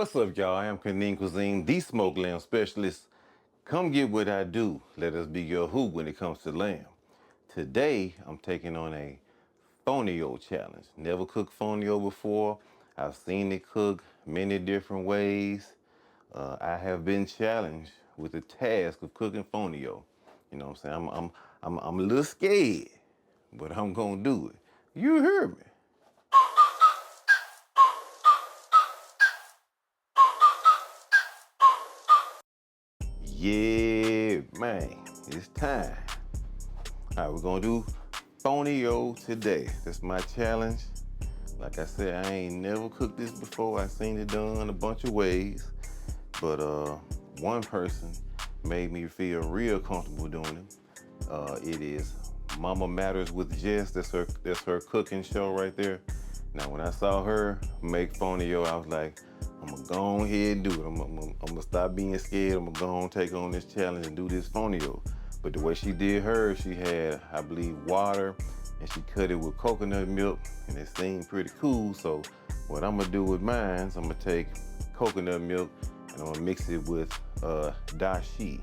What's up, y'all? I am Kanin Cuisine, the smoked lamb specialist. Come get what I do. Let us be your who when it comes to lamb. Today, I'm taking on a Fonio challenge. Never cooked Fonio before. I've seen it cook many different ways. I have been challenged with the task of cooking Fonio. You know what I'm saying? I'm a little scared, but I'm gonna do it. You heard me. Yeah, man, it's time. All right, we're gonna do Fonio today. That's my challenge. Like I said, I ain't never cooked this before. I seen it done a bunch of ways, but one person made me feel real comfortable doing it. It is Mama Matters with Jess. That's her cooking show right there. Now, when I saw her make Fonio, I was like, I'm gonna go ahead and do it. I'm gonna stop being scared. I'm gonna go on take on this challenge and do this Fonio. But the way she did hers, she had, I believe, water, and she cut it with coconut milk, and it seemed pretty cool. So what I'm gonna do with mine is I'm gonna take coconut milk and I'm gonna mix it with dashi.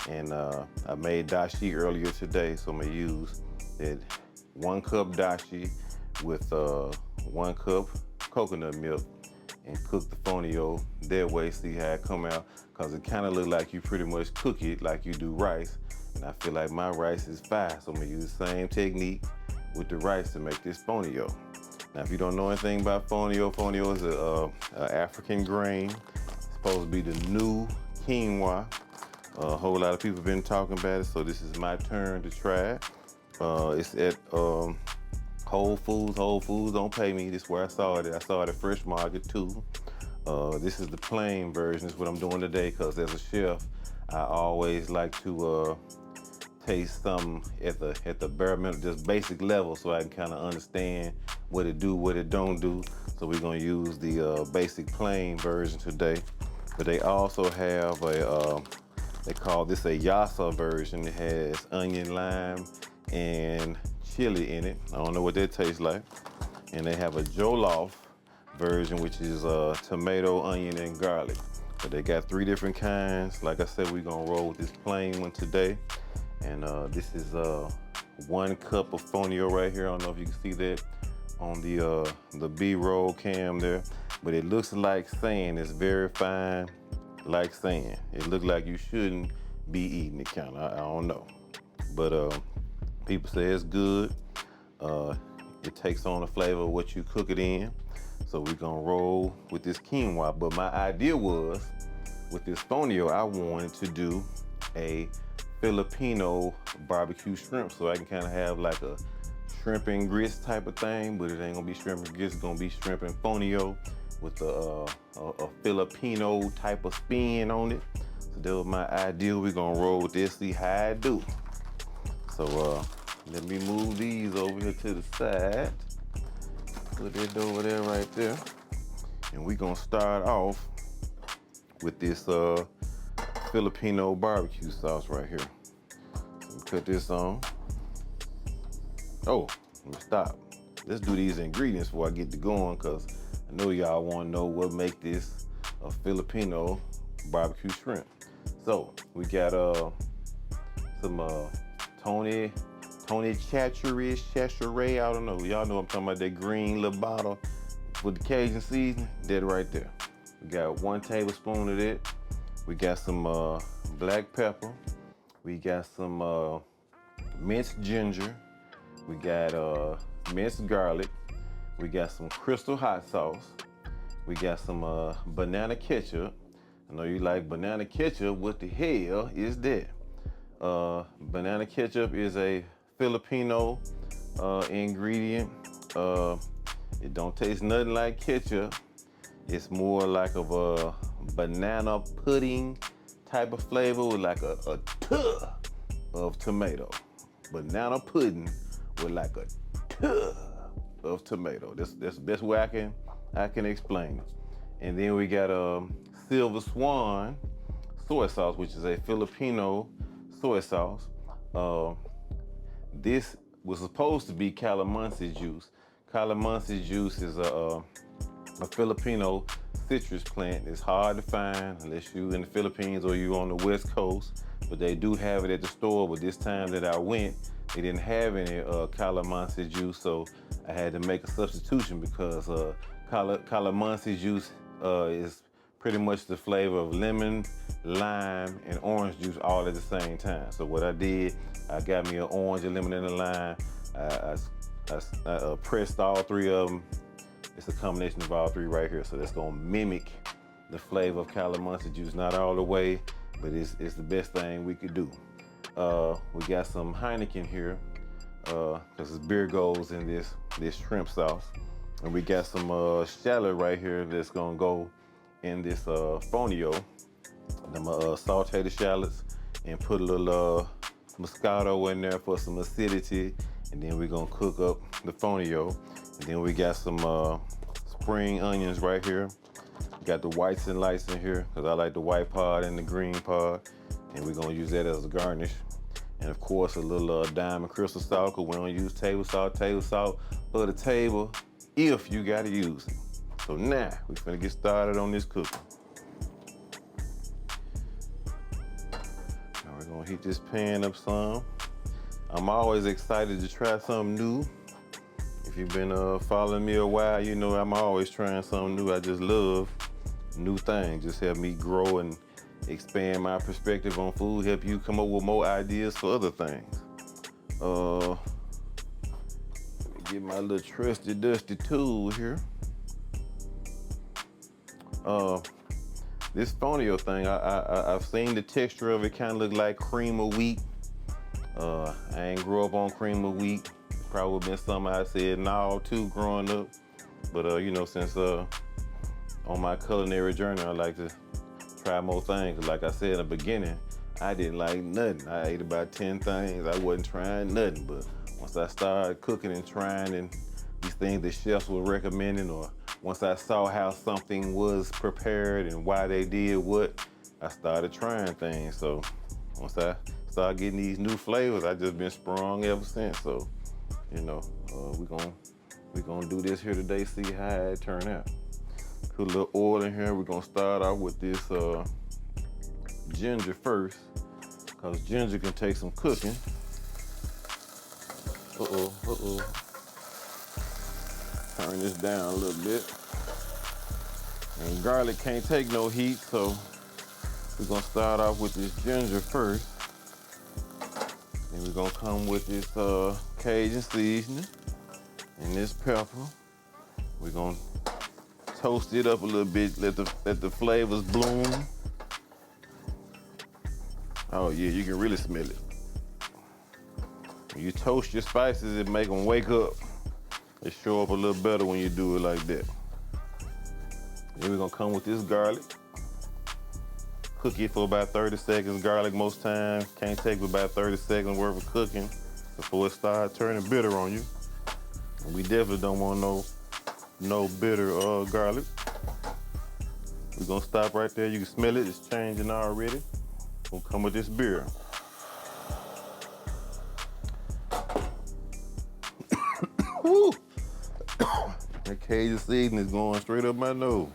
And I made dashi earlier today, so I'm gonna use that 1 cup dashi with 1 cup coconut milk and cook the Fonio that way, see how it come out, because it kind of look like you pretty much cook it like you do rice, and I feel like my rice is fire, so I'm gonna use the same technique with the rice to make this Fonio. Now, if you don't know anything about Fonio, Fonio is a African grain. It's supposed to be the new quinoa. A whole lot of people have been talking about it, so this is my turn to try it. It's at Whole Foods. Whole Foods don't pay me. This is where I saw it. I saw it at Fresh Market too. This is the plain version. Is what I'm doing today, because as a chef, I always like to taste something at the bare minimum, just basic level, so I can kind of understand what it do, what it don't do. So we're gonna use the basic plain version today. But they also have a they call this a yassa version. It has onion, lime, and chili in it. I don't know what that tastes like. And they have a jollof version, which is tomato, onion, and garlic. But they got 3 different kinds. Like I said, we're gonna roll with this plain one today. And this is 1 cup of Fonio right here. I don't know if you can see that on the B-roll cam there, but it looks like sand. It's very fine, like sand. It looks like you shouldn't be eating it, kind of. I don't know, but people say it's good. It takes on the flavor of what you cook it in. So we're gonna roll with this quinoa. But my idea was, with this Fonio, I wanted to do a Filipino barbecue shrimp, so I can kind of have like a shrimp and grits type of thing, but it ain't gonna be shrimp and grits. It's gonna be shrimp and Fonio with a Filipino type of spin on it. So that was my idea. We're gonna roll with this, see how I do. So let me move these over here to the side. Put it over there right there. And we're gonna start off with this Filipino barbecue sauce right here. So put this on. Oh, let me stop. Let's do these ingredients before I get to going, because I know y'all want to know what make this a Filipino barbecue shrimp. So we got some Tony Chachere, I don't know. Y'all know I'm talking about, that green little bottle with the Cajun seasoning. That right there. We got 1 tablespoon of that. We got some black pepper. We got some minced ginger. We got minced garlic. We got some crystal hot sauce. We got some banana ketchup. I know you like banana ketchup. What the hell is that? Banana ketchup is a Filipino ingredient. It don't taste nothing like ketchup. It's more like of a banana pudding type of flavor with like a tub of tomato. Banana pudding with like a tub of tomato. That's the best way I can explain it. And then we got Silver Swan soy sauce, which is a Filipino soy sauce. This was supposed to be calamansi juice. Calamansi juice is a Filipino citrus plant. It's hard to find unless you in the Philippines or you on the West Coast, but they do have it at the store. But this time that I went, they didn't have any calamansi juice, so I had to make a substitution because calamansi juice is pretty much the flavor of lemon, lime, and orange juice all at the same time. So what I did, I got me an orange, a lemon, and a lime. I pressed all three of them. It's a combination of all three right here. So that's gonna mimic the flavor of calamansi juice. Not all the way, but it's the best thing we could do. We got some Heineken here, because this beer goes in this shrimp sauce. And we got some shallot right here that's gonna go in this Fonio. I'm gonna saute the shallots and put a little Moscato in there for some acidity. And then we're gonna cook up the Fonio. And then we got some spring onions right here. We got the whites and lights in here, because I like the white part and the green part. And we're gonna use that as a garnish. And of course, a little diamond crystal salt, because we don't use table salt for the table, if you gotta use it. So now, we're gonna get started on this cooking. Now we're gonna heat this pan up some. I'm always excited to try something new. If you've been following me a while, you know I'm always trying something new. I just love new things. Just help me grow and expand my perspective on food, help you come up with more ideas for other things. Let me get my little trusty dusty tool here. This Fonio thing, I've seen the texture of it kind of look like cream of wheat. I ain't grew up on cream of wheat. Probably been something I said no to growing up. But you know, since on my culinary journey, I like to try more things. Like I said in the beginning, I didn't like nothing. I ate about 10 things. I wasn't trying nothing. But once I started cooking and trying and these things that chefs were recommending, or once I saw how something was prepared and why they did what, I started trying things. So once I started getting these new flavors, I just been sprung ever since. So, you know, we gonna do this here today, see how it turn out. Put a little oil in here. We're gonna start off with this ginger first, because ginger can take some cooking. Turn this down a little bit. And garlic can't take no heat, so we're gonna start off with this ginger first. Then we're gonna come with this Cajun seasoning and this pepper. We're gonna toast it up a little bit, let the flavors bloom. Oh yeah, you can really smell it. When you toast your spices, it make them wake up. They show up a little better when you do it like that. Then we're gonna come with this garlic. Cook it for about 30 seconds. Garlic most times can't take about 30 seconds worth of cooking before it starts turning bitter on you. And we definitely don't want no bitter garlic. We're gonna stop right there. You can smell it, it's changing already. We'll come with this beer. Woo! That Cajun seasoning is going straight up my nose.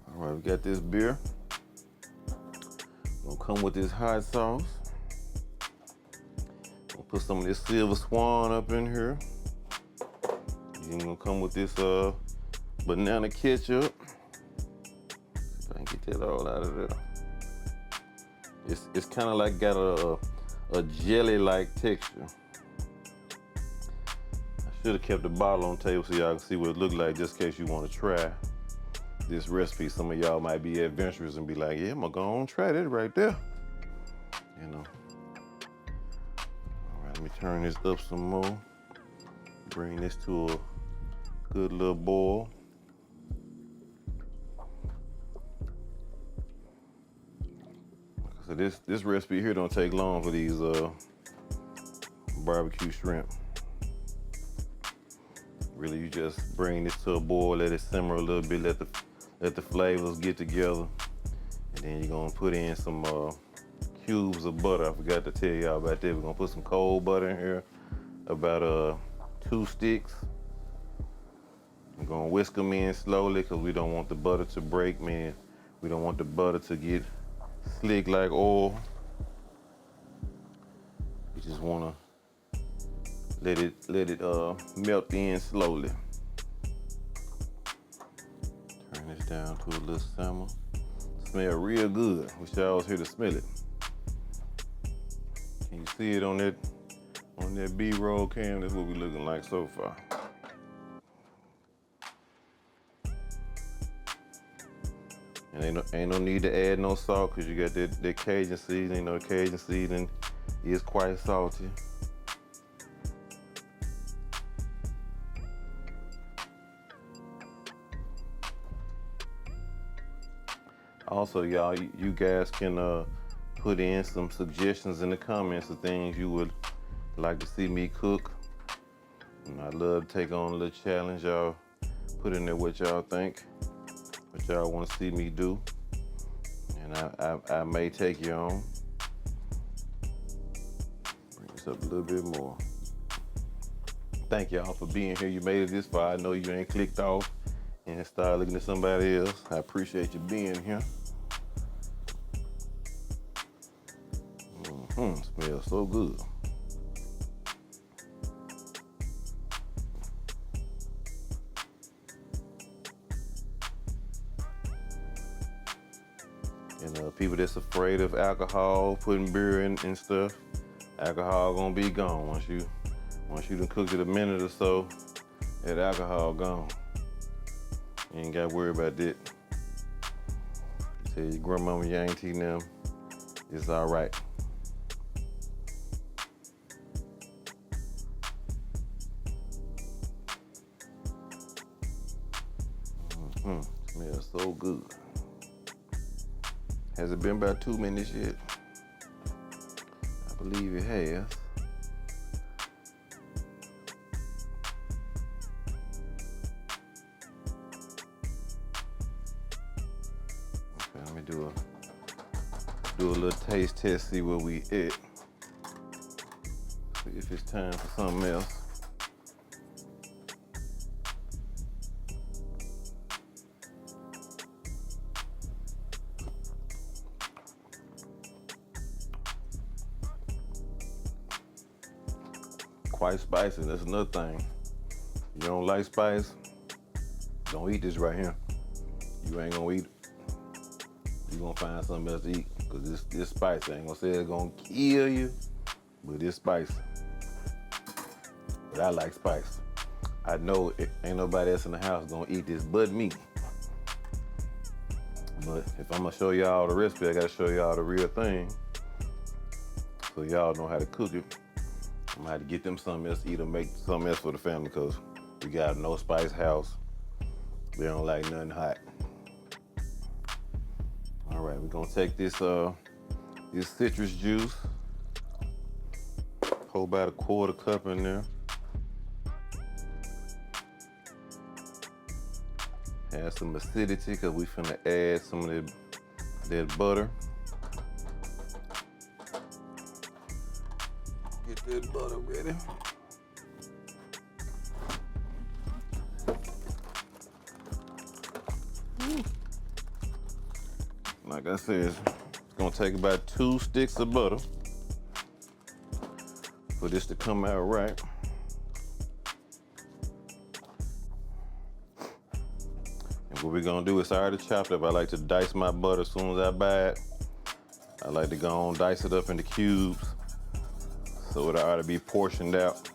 All right, we got this beer. Gonna come with this hot sauce. Gonna put some of this silver swan up in here. Then gonna come with this banana ketchup. If I can get that all out of there. It's kind of like got a jelly-like texture. I should have kept the bottle on the table so y'all can see what it looked like, just in case you want to try this recipe. Some of y'all might be adventurous and be like, yeah, I'm gonna go on and try that right there. You know. All right, let me turn this up some more. Bring this to a good little boil. So this recipe here don't take long for these barbecue shrimp. Really, you just bring this to a boil, let it simmer a little bit, let the flavors get together, and then you're gonna put in some cubes of butter. I forgot to tell y'all about that. We're gonna put some cold butter in here, about 2 sticks. I'm gonna whisk them in slowly because we don't want the butter to break, man. We don't want the butter to get slick like oil. We just wanna let it melt in slowly. Turn this down to a little simmer. Smell real good. Wish y'all was here to smell it. Can you see it on that B-roll cam? That's what we looking like so far. And ain't no need to add no salt because you got that Cajun seasoning. You know, Cajun seasoning is quite salty. Also, y'all, you guys can put in some suggestions in the comments of things you would like to see me cook. And I love to take on a little challenge. Y'all put in there what y'all think, what y'all want to see me do, and I may take you on. Bring this up a little bit more. Thank y'all for being here. You made it this far. I know you ain't clicked off and started looking at somebody else. I appreciate you being here. Smells so good. And people that's afraid of alcohol, putting beer in and stuff, alcohol gonna be gone once you done cooked it a minute or so. That alcohol gone. You ain't gotta worry about that. Tell your grandmama, your auntie, them, it's all right. Smells so good. Has it been about 2 minutes yet? I believe it has. Okay, let me do a little taste test, see where we at. See if it's time for something else. Quite spicy, that's another thing. You don't like spice, don't eat this right here. You ain't gonna eat it. You gonna find something else to eat, because this spicy. I ain't gonna say it's gonna kill you, but it's spicy. But I like spice. I know ain't nobody else in the house gonna eat this but me. But if I'm gonna show y'all the recipe, I gotta show y'all the real thing, so y'all know how to cook it. I'm gonna have to get them something else to eat or make something else for the family, because we got a no spice house. They don't like nothing hot. All right, we're gonna take this citrus juice, pour about a 1/4 cup in there. Add some acidity, because we finna add some of that butter. Get that butter ready. Like I said, it's gonna take about 2 sticks of butter for this to come out right. And what we're gonna do is, I already chopped up. I like to dice my butter as soon as I buy it. I like to go on, dice it up into cubes, so it ought to be portioned out.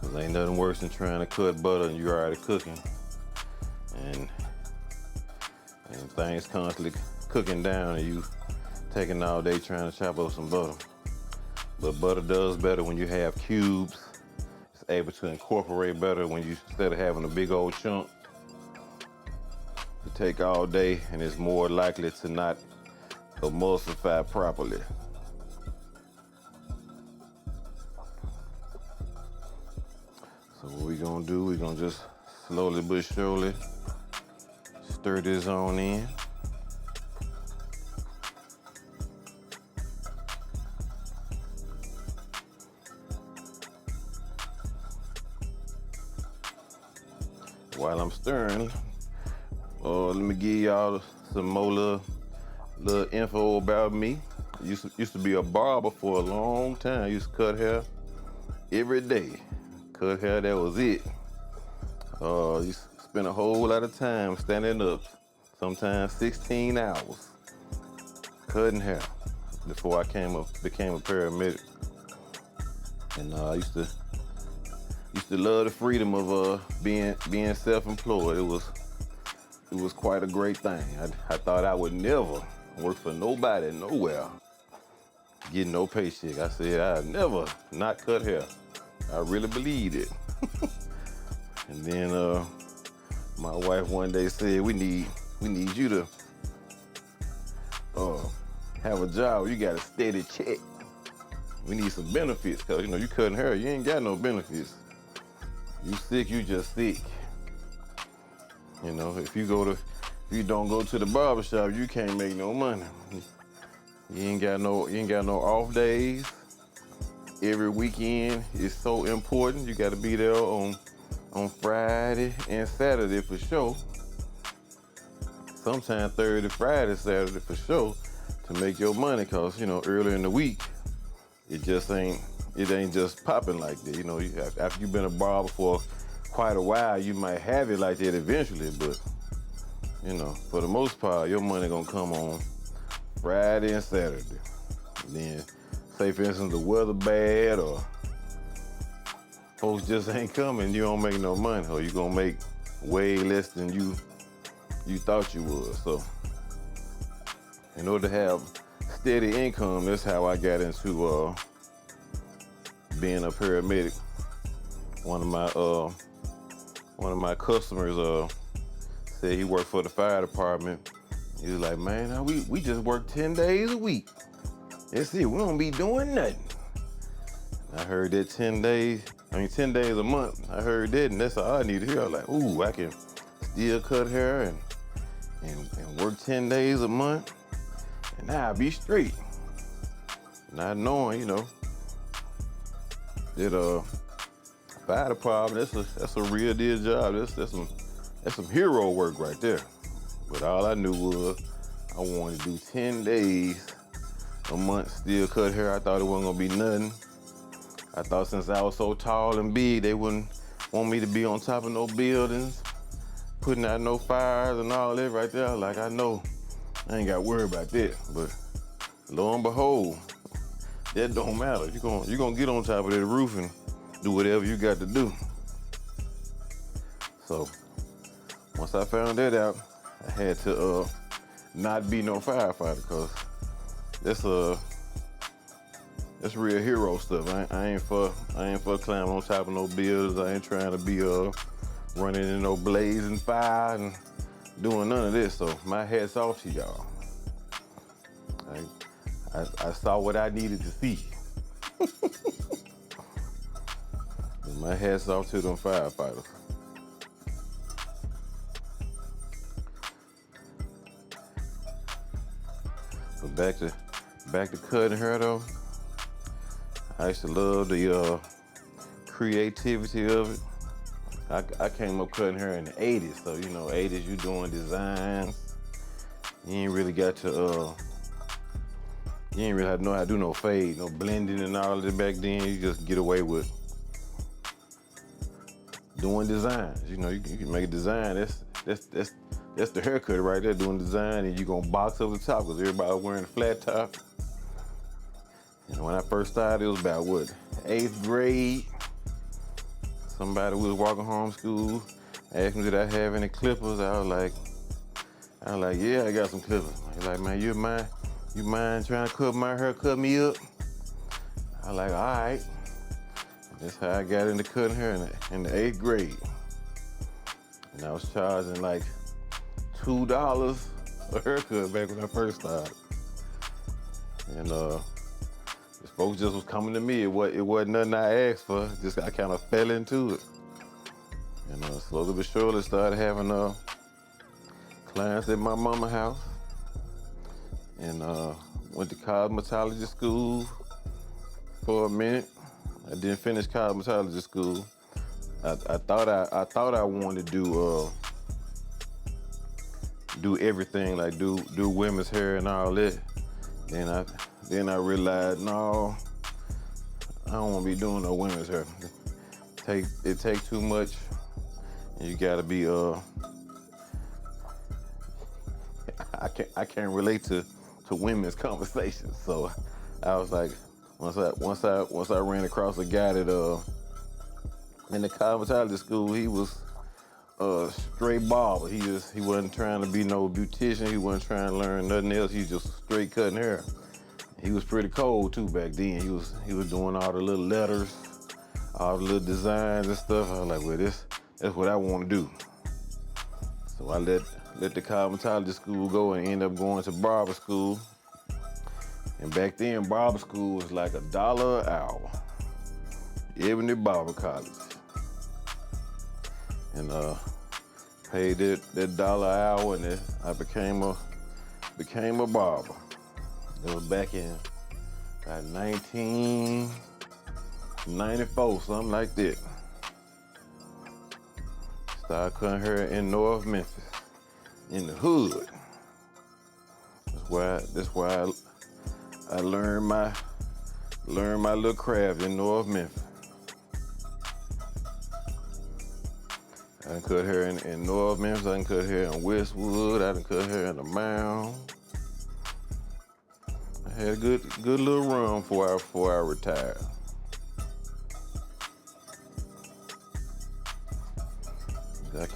Cause ain't nothing worse than trying to cut butter and you're already cooking. And things constantly cooking down and you taking all day trying to chop up some butter. But butter does better when you have cubes. It's able to incorporate better when you, instead of having a big old chunk to take all day, and it's more likely to not emulsify properly. So what we're gonna do, we're gonna just slowly but surely stir this on in. while I'm stirring, let me give y'all some more little info about me. Used to be a barber for a long time. Used to cut hair every day. Cut hair, that was it. Used to spend a whole lot of time standing up, sometimes 16 hours, cutting hair before I became a paramedic. And I used to love the freedom of being self-employed. It was quite a great thing. I thought I would never work for nobody, nowhere, get no paycheck. I said I'd never not cut hair. I really believed it. And then my wife one day said, we need you to have a job. You got a steady check. We need some benefits, cause you cutting hair, you ain't got no benefits. You sick, you just sick. If you don't go to the barbershop, you can't make no money. You ain't got no off days. Every weekend is so important. You got to be there on Friday and Saturday for sure. Sometimes Thursday, Friday, Saturday for sure to make your money. Cause earlier in the week, it ain't just popping like that. After you've been a barber for quite a while, you might have it like that eventually, but for the most part, your money gonna come on Friday and Saturday. And then, say for instance, the weather bad or folks just ain't coming, you don't make no money, or you gonna make way less than you thought you would. So, in order to have steady income, that's how I got into being a paramedic. One of my customers said he worked for the fire department. He was like, man, we just work 10 days a week. That's it, we don't be doing nothing. And I heard that 10 days a month. I heard that, and that's all I need to hear. I was like, ooh, I can still cut hair and work 10 days a month, and I'll be straight. Not knowing, that fire department, that's a real deal job. That's some hero work right there. But all I knew was I wanted to do 10 days a month, still cut hair. I thought it wasn't gonna be nothing. I thought since I was so tall and big, they wouldn't want me to be on top of no buildings, putting out no fires and all that right there. Like, I know I ain't got to worry about that. But lo and behold, that don't matter. You're gonna get on top of that roof and do whatever you got to do. So once I found that out, I had to not be no firefighter, because that's real hero stuff. I ain't for climbing on top of no buildings. I ain't trying to be running in no blazing fire and doing none of this. So my hat's off to y'all. I saw what I needed to see. And my hat's off to them firefighters. But back to cutting hair though. I used to love the creativity of it. I came up cutting hair in the 80s, so 80s you doing designs. You ain't really got to you ain't really know how to do no fade, no blending and all of that back then. You just get away with doing designs. You can make a design. That's the haircut right there, doing design, and you gonna box up the top because everybody wearing a flat top. And when I first started, it was about 8th grade. Somebody was walking home from school, asked me did I have any clippers. I was like, yeah, I got some clippers. He's like, man, you mind trying to cut my hair, cut me up? I was like, all right. That's how I got into cutting hair in the 8th grade. And I was charging like $2 a haircut back when I first started. And folks just was coming to me. It wasn't nothing I asked for. Just I kind of fell into it. And slowly but surely started having clients at my mama's house. And went to cosmetology school for a minute. I didn't finish cosmetology school. I thought I wanted to do everything, like do women's hair and all that. Then I realized, no, I don't want to be doing no women's hair. It take too much, and you gotta be I can't relate to women's conversations. So I was like, once I ran across a guy that in the cosmetology school, he was straight barber. He wasn't trying to be no beautician. He wasn't trying to learn nothing else. He was just straight cutting hair. He was pretty cold too back then. He was doing all the little letters, all the little designs and stuff. I was like, well, that's what I want to do. So I let the cosmetology school go and end up going to barber school. And back then, barber school was like $1 an hour. Ebony Barber College. And paid that $1 an hour, and I became a barber. It was back in 1994, something like that. Started cutting hair in North Memphis, in the hood. That's where I learned my little craft in North Memphis. I done cut hair in North Memphis. I done cut hair in Westwood. I done cut hair in the Mound. I had a good little run before I retired. I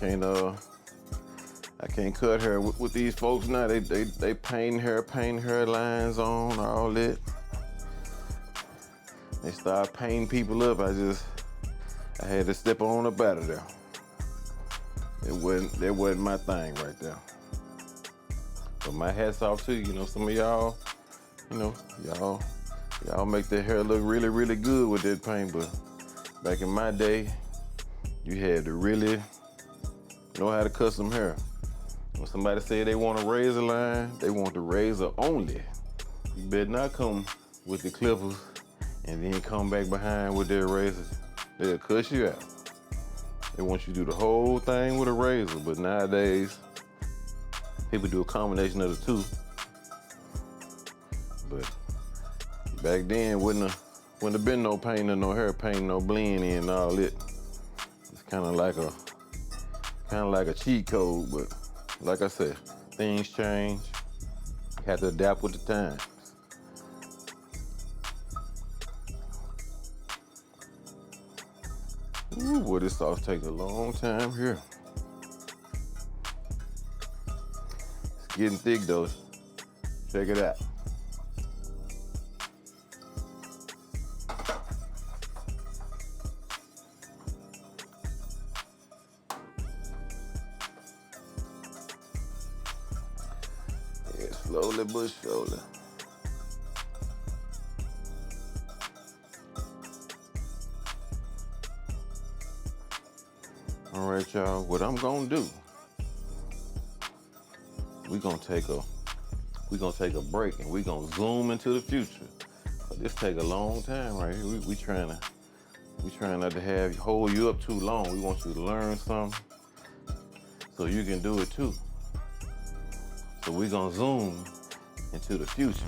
can't cut hair with these folks now. They paint hair lines on, all that. They start painting people up. I had to step on up out of there. That wasn't my thing right there. But my hat's off to you. You know, some of y'all, y'all make their hair look really, really good with that paint. But back in my day, you had to really know how to cut some hair. When somebody say they want a razor line, they want the razor only. You better not come with the clippers and then come back behind with their razors. They'll cut you out. They want you to do the whole thing with a razor, but nowadays, people do a combination of the two. But back then, wouldn't have been no paint or no hair paint, no blend in and all that. It's kind of like a cheat code, but like I said, things change. You have to adapt with the times. Ooh, boy, this sauce takes a long time here. It's getting thick though. Check it out. Yeah, slowly but surely. All right, y'all, what I'm gonna do, we're gonna take a break and we're gonna zoom into the future. This take a long time right here. We trying not to hold you up too long. We want you to learn something so you can do it too. So we're gonna zoom into the future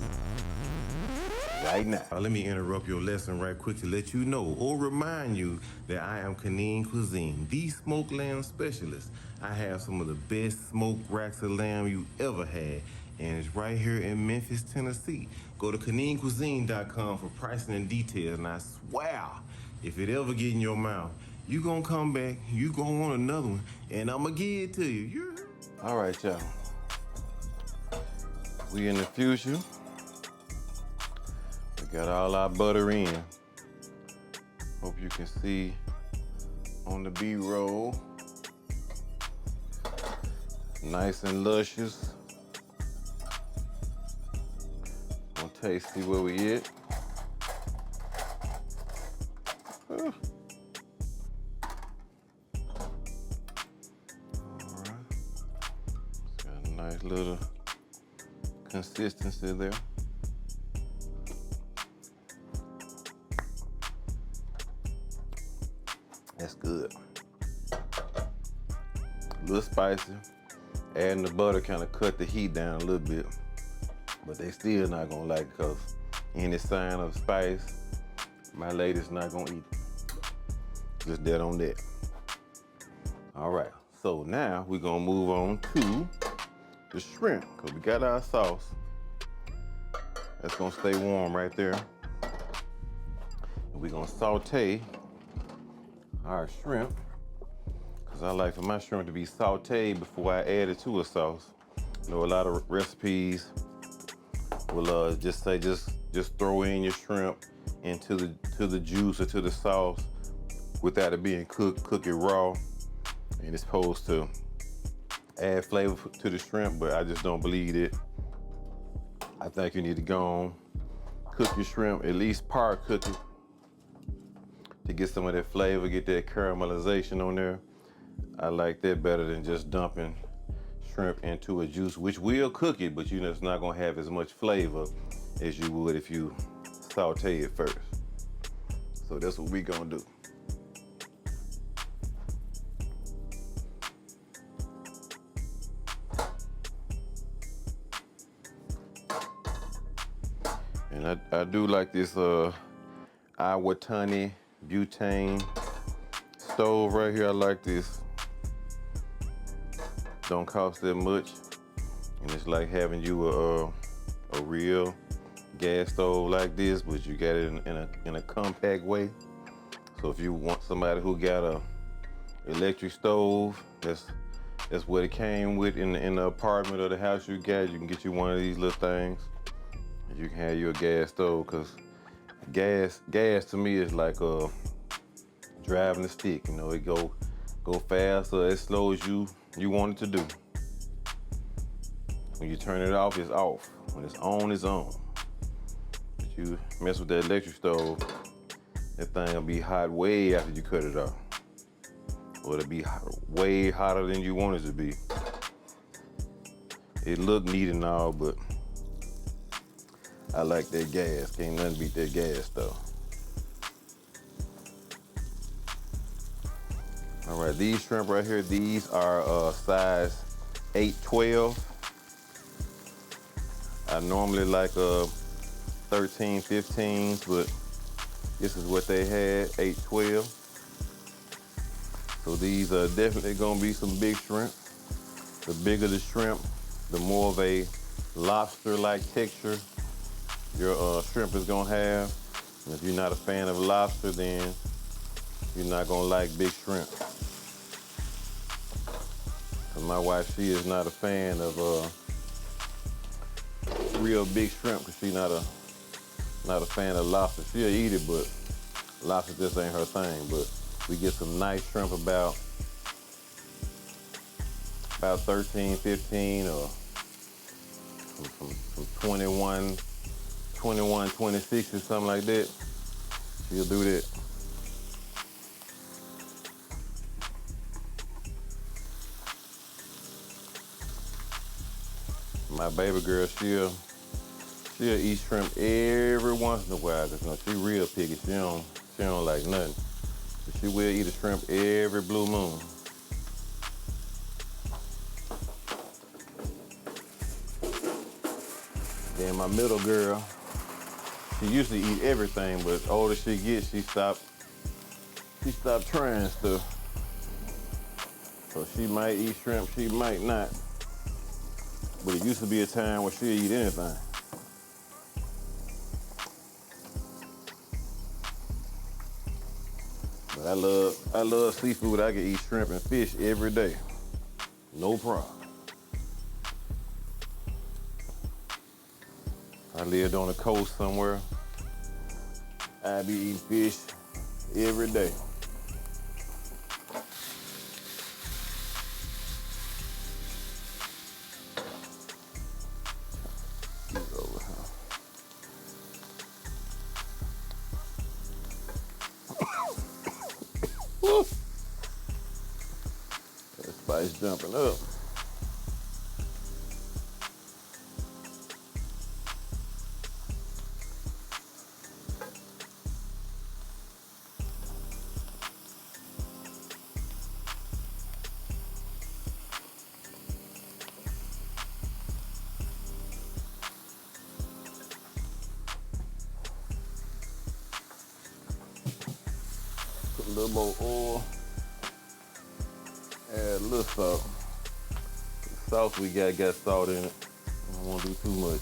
right now. Let me interrupt your lesson right quick to let you know or remind you that I am Kanin Cuisine, the smoked lamb specialist. I have some of the best smoked racks of lamb you ever had, and it's right here in Memphis, Tennessee. Go to kanincuisine.com for pricing and details, and I swear, if it ever get in your mouth, you gonna come back, you gonna want another one, and I'ma give it to you. All right, y'all. We in the future. We got all our butter in. Hope you can see on the B-roll. Nice and luscious. Gonna taste, see where we at. All right. It's got a nice little consistency there. That's good. a little spicy. Adding the butter kind of cut the heat down a little bit, but they still not gonna like it because any sign of spice, my lady's not gonna eat. Just that on that. All right, so now we're gonna move on to the shrimp because we got our sauce. That's gonna stay warm right there. And we're gonna saute our shrimp because I like for my shrimp to be sauteed before I add it to a sauce. You know, a lot of recipes will just say just throw in your shrimp into the juice or to the sauce without it being cooked. Cook it raw, and it's supposed to add flavor to the shrimp, but I just don't believe it. I think you need to go on, cook your shrimp, at least par cook it to get some of that flavor, get that caramelization on there. I like that better than just dumping shrimp into a juice, which will cook it, but you know it's not gonna have as much flavor as you would if you saute it first. So that's what we gonna do. And I do like this Iwatani butane stove right here. I like this. Don't cost that much, and it's like having you a real gas stove like this, but you got it in a compact way. So if you want somebody who got a electric stove, that's what it came with in the apartment or the house you got. You can get you one of these little things. You can have your gas stove, because gas to me is like driving a stick. You know, it go fast or as slow as you want it to do. When you turn it off, it's off. When it's on, it's on. But you mess with that electric stove, that thing will be hot way after you cut it off. Or it'll be way hotter than you want it to be. It look neat and all, but I like that gas. Can't nothing beat that gas though. All right, these shrimp right here, these are size 8-12. I normally like 13, 15, but this is what they had, 8-12. So these are definitely gonna be some big shrimp. The bigger the shrimp, the more of a lobster-like texture your shrimp is gonna have. And if you're not a fan of lobster, then you're not gonna like big shrimp. And my wife, she is not a fan of real big shrimp because she's not a fan of lobster. She'll eat it, but lobster just ain't her thing. But we get some nice shrimp about 13, 15, or some 21, 26 or something like that. She'll do that. My baby girl, she'll eat shrimp every once in a while, because you know, she real picky. She don't like nothing. But she will eat a shrimp every blue moon. Then my middle girl, she used to eat everything, but the older she gets, she stopped trying stuff. So she might eat shrimp, she might not. But it used to be a time where she'd eat anything. But I love seafood. I can eat shrimp and fish every day. No problem. I lived on the coast somewhere. I'd be eating fish every day. That spice jumping up. little more oil. Add a little salt. The sauce we got salt in it. I don't want to do too much.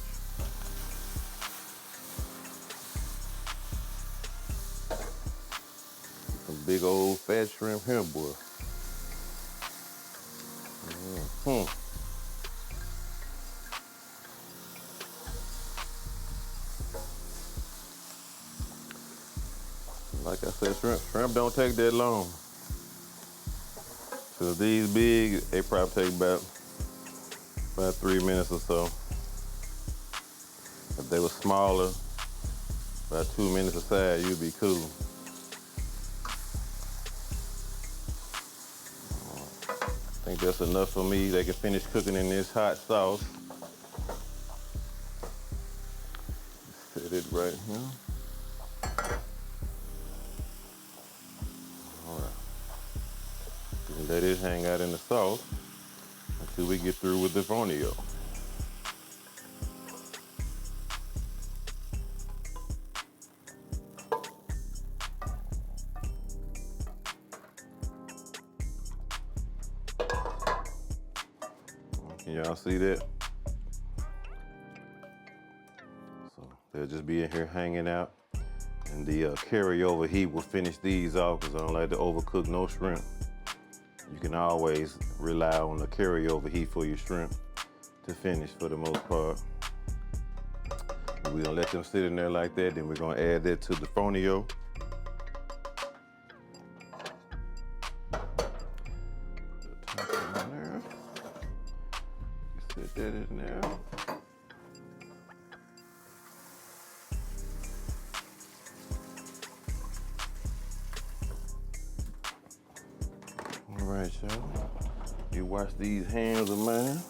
Some big old fat shrimp here, boy. Like I said, shrimp don't take that long. So these big, they probably take about 3 minutes or so. If they were smaller, about 2 minutes aside, you'd be cool. I think that's enough for me. They can finish cooking in this hot sauce. Set it right here. All right. Let it hang out in the sauce until we get through with the fonio. Can y'all see that? So they'll just be in here hanging out, and the carryover heat will finish these off because I don't like to overcook no shrimp. You can always rely on the carryover heat for your shrimp to finish for the most part. We're gonna let them sit in there like that, then we're gonna add that to the fonio. Set that in there. All right, y'all. You wash these hands of mine.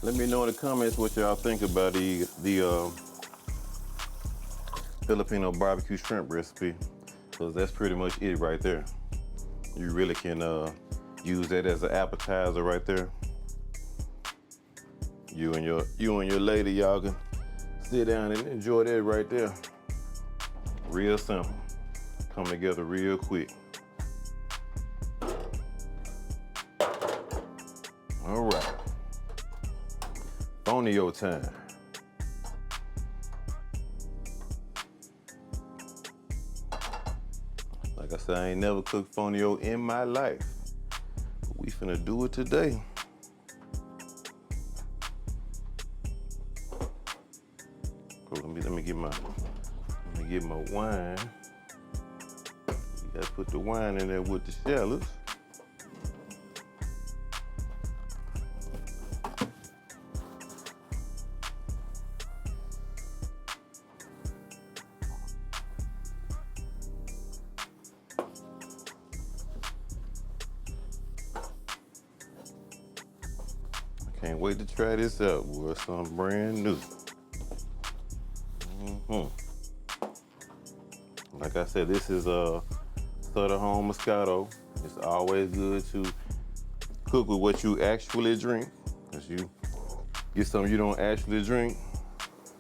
Let me know in the comments what y'all think about the Filipino barbecue shrimp recipe, because that's pretty much it right there. You really can use that as an appetizer right there. You and your lady, y'all can sit down and enjoy that right there. Real simple. Come together real quick. All right. Fonio time. Like I said, I ain't never cooked fonio in my life, but we finna do it today. Cool, let me get my wine. You gotta put the wine in there with the shallots. Can't wait to try this out, boy. Something brand new. Like I said, this is a Southern Home Moscato. It's always good to cook with what you actually drink. Cause you get something you don't actually drink,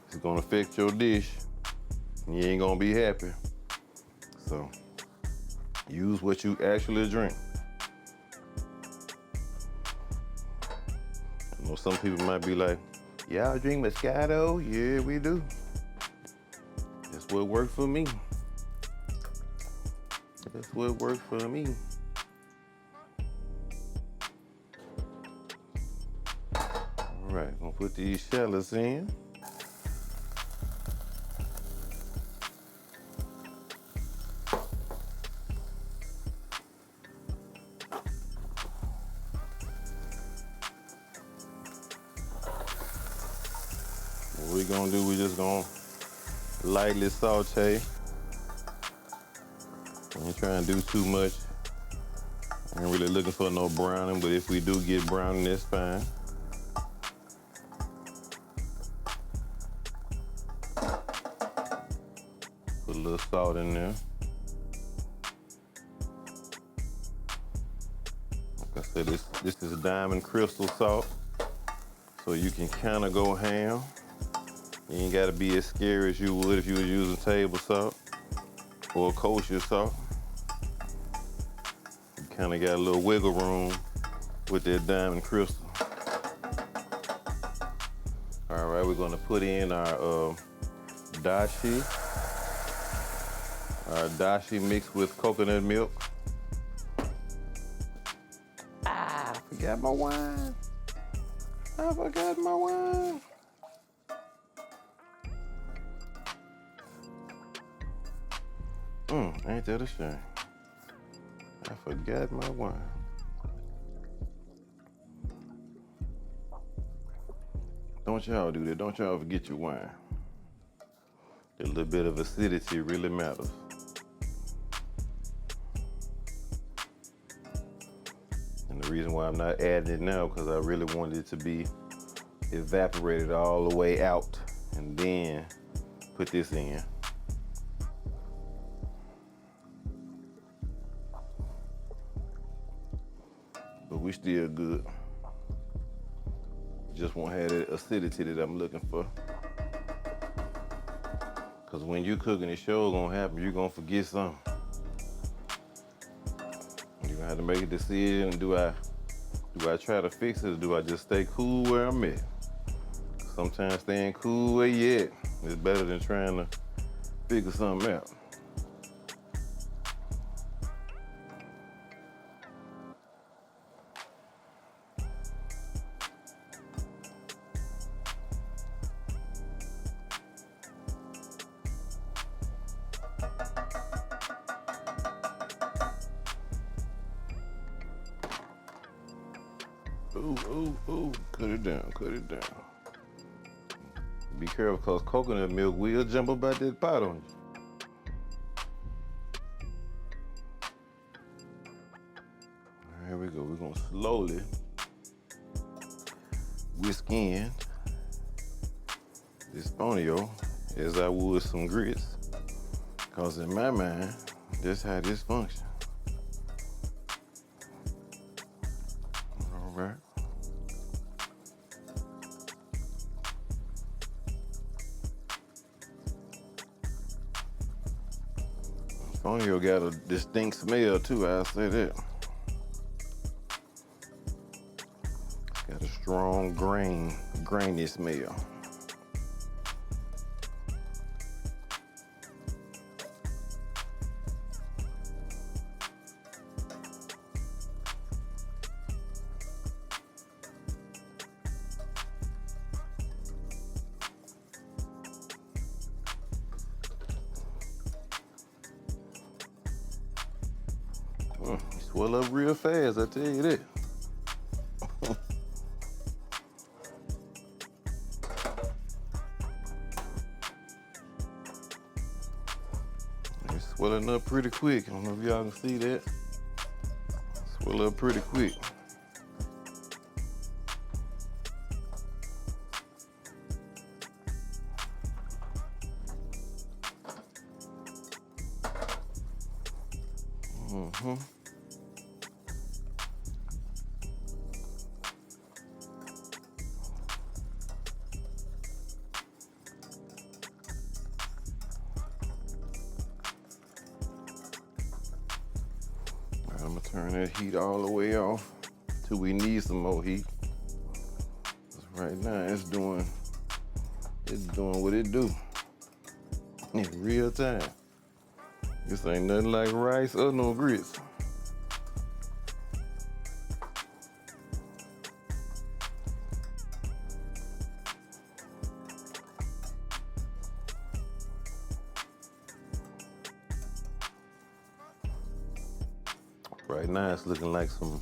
it's gonna affect your dish, and you ain't gonna be happy. So use what you actually drink. I know some people might be like, y'all drink Moscato? Yeah, we do. That's what worked for me. That's what worked for me. All right, gonna put these shallots in. What we're gonna do, we're just gonna lightly saute. I ain't trying to do too much. I ain't really looking for no browning, but if we do get browning, that's fine. Put a little salt in there. Like I said, this is diamond crystal salt, so you can kind of go ham You ain't gotta be as scary as you would if you was using table salt or kosher salt. You kinda got a little wiggle room with that diamond crystal. All right, we're gonna put in our dashi. Our dashi mixed with coconut milk. I forgot my wine. I forgot my wine. Ain't that a shame? I forgot my wine. Don't y'all do that. Don't y'all forget your wine. A little bit of acidity really matters. And the reason why I'm not adding it now, because I really wanted it to be evaporated all the way out and then put this in. But we still good. Just won't have that acidity that I'm looking for. Because when you cooking, it sure gonna happen. You're gonna forget something. You're gonna have to make a decision. Do I try to fix it, or do I just stay cool where I'm at? Sometimes staying cool where you at is better than trying to figure something out. Ooh, cut it down, cut it down. Be careful, because coconut milk will jump up out that pot on you. Here we go, we're gonna slowly whisk in this Fonio as I would some grits, because in my mind, that's how this functions. All right. Fonio got a distinct smell too, I'll say that. It's got a strong grainy smell. Swell up real fast, I tell you that. It's swelling up pretty quick. I don't know if y'all can see that. Swell up pretty quick. I'm gonna turn that heat all the way off till we need some more heat. 'Cause right now it's doing what it do in real time. This ain't nothing like rice or no grits. Right now it's looking like some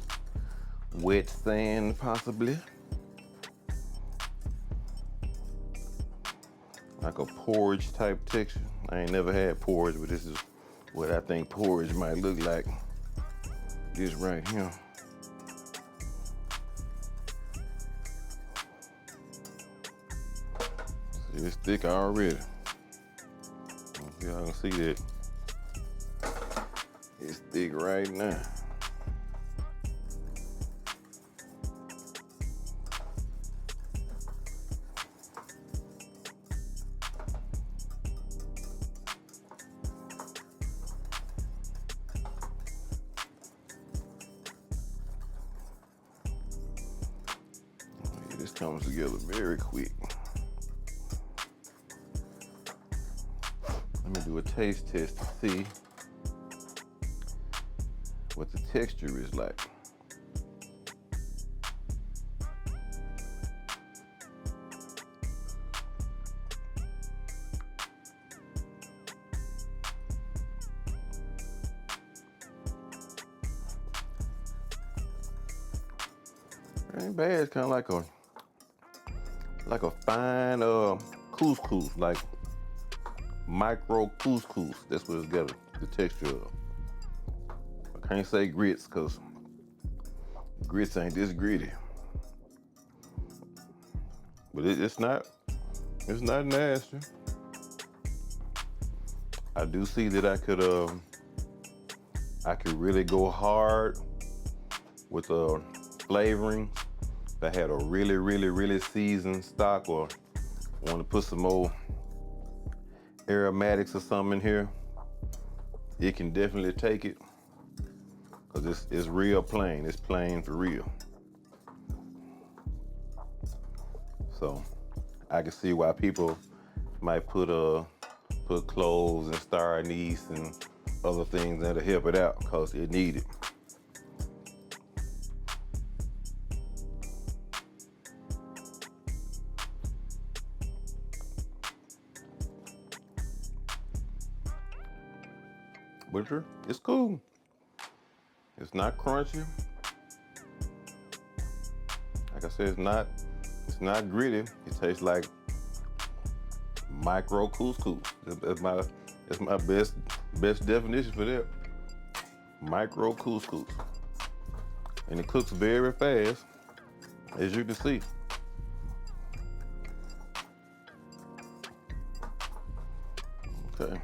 wet sand possibly. Like a porridge type texture. I ain't never had porridge, but this is what I think porridge might look like. This right here. See, it's thick already. I don't know if y'all can see that. It's thick right now. comes together very quick. Let me do a taste test to see what the texture is like. It ain't bad. It's kind of like a fine couscous, like micro couscous. That's what it's got the texture of. I can't say grits because grits ain't this gritty. But it's not nasty. I do see that I could really go hard with flavoring. If I had a really seasoned stock, or want to put some more aromatics or something in here, it can definitely take it, because it's real plain. It's plain for real. So I can see why people might put cloves and star anise and other things that'll help it out, because it needed. But it's cool. It's not crunchy. Like I said, it's not gritty. It tastes like micro couscous. That's my best definition for that. Micro couscous. And it cooks very fast, as you can see. Okay.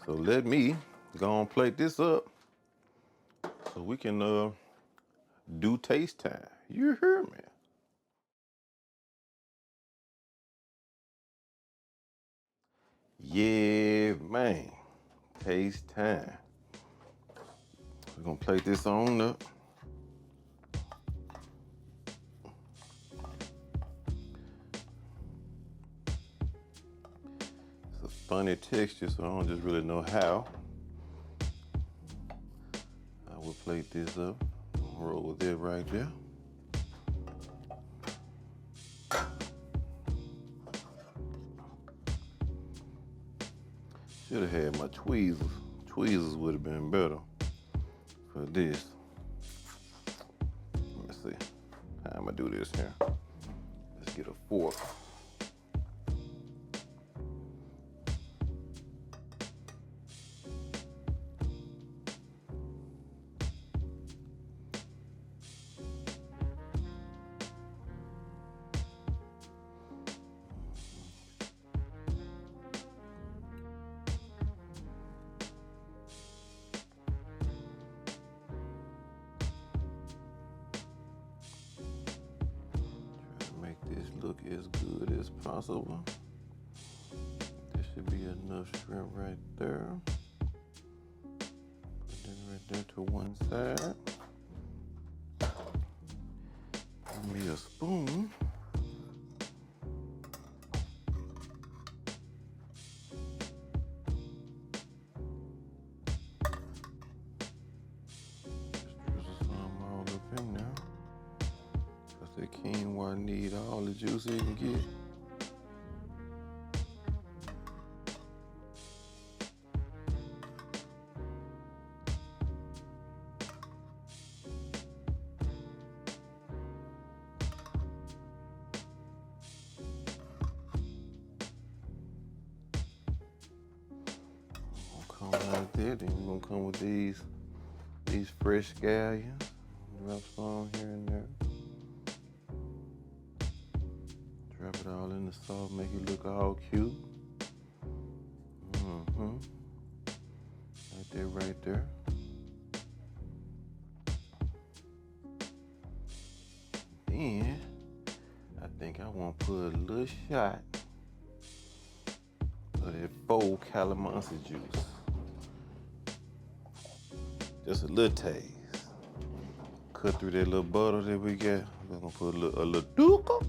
So let me go and plate this up so we can do taste time. You hear me? Yeah, man. Taste time. We're gonna plate this on up. It's a funny texture, so I don't just really know how. I will plate this up. Roll with it right there. Should have had my tweezers. Tweezers would have been better for this. Let me see how I'm gonna do this here. Let's get a fork. Look as good as possible. There should be enough shrimp right there. Put that right there to one side. Give me a spoon. Just drizzle some all up in there. The quinoa need all the juice it can get. Come like that, then we're gonna come with these fresh scallions. Drop some here and there. Drop it all in the sauce, make it look all cute. Right there. Then, I think I want to put a little shot of that full calamansi juice. Just a little taste. Cut through that little butter that we got We're gonna put a little duca.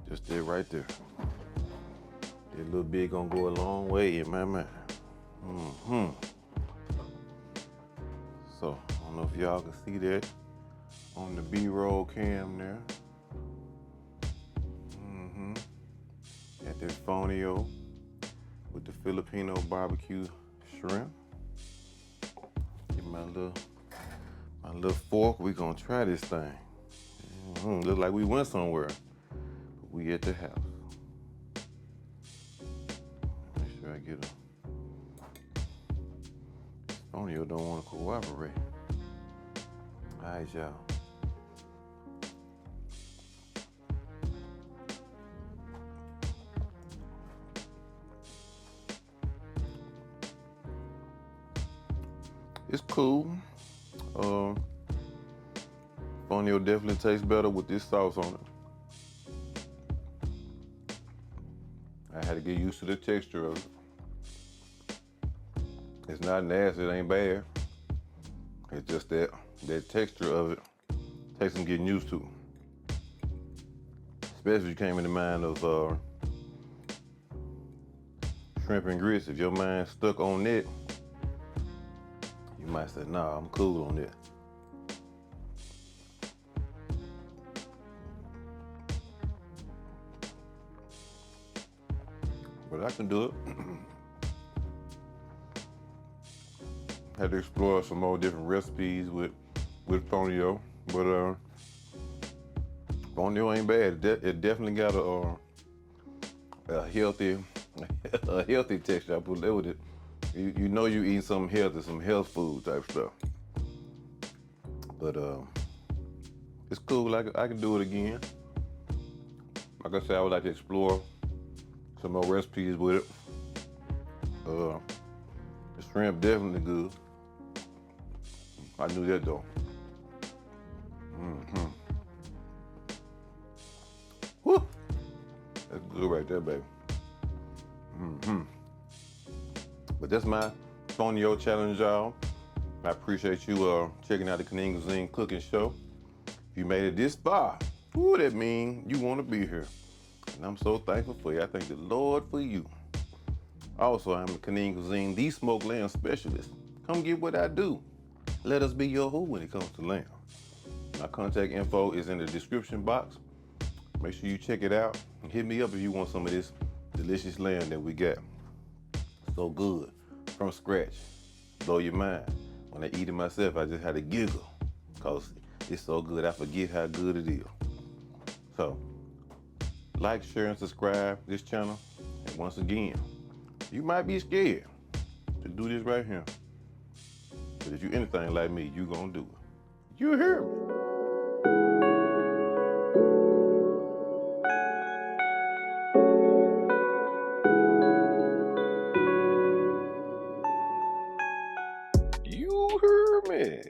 Just that right there. That little bit gonna go a long way in my mind. So, I don't know if y'all can see that on the B-roll cam there. Got that Fonio with the Filipino barbecue shrimp. Get my little fork. We gonna try this thing. Look like we went somewhere. But we at the house. Make sure I get Fonio don't want to cooperate. All right, y'all. It's cool. Fonio definitely tastes better with this sauce on it. I had to get used to the texture of it. It's not nasty, it ain't bad. It's just that texture of it takes some getting used to. Especially if you came in the mind of shrimp and grits. If your mind's stuck on that, you might say, nah, I'm cool on that. But I can do it. Had to explore some more different recipes with Fonio, but Fonio ain't bad. It definitely got a healthy texture. I put that with it. You know you eating something healthy, some health food type stuff. But it's cool. I can do it again. Like I said, I would like to explore some more recipes with it. The shrimp definitely good. I knew that though. Woo! That's good right there, baby. But that's my Fonio challenge, y'all. I appreciate you checking out the Kanin Cuisine cooking show. If you made it this far, ooh, that means you want to be here. And I'm so thankful for you. I thank the Lord for you. Also, I'm the Kanin Cuisine, the smoked lamb specialist. Come get what I do. Let us be your who when it comes to lamb. My contact info is in the description box. Make sure you check it out and hit me up if you want some of this delicious lamb that we got. So good, from scratch. Blow your mind. When I eat it myself, I just had to giggle because it's so good, I forget how good it is. So, like, share, and subscribe this channel. And once again, you might be scared to do this right here. But if you anything like me, you gonna do it. You hear me? You hear me?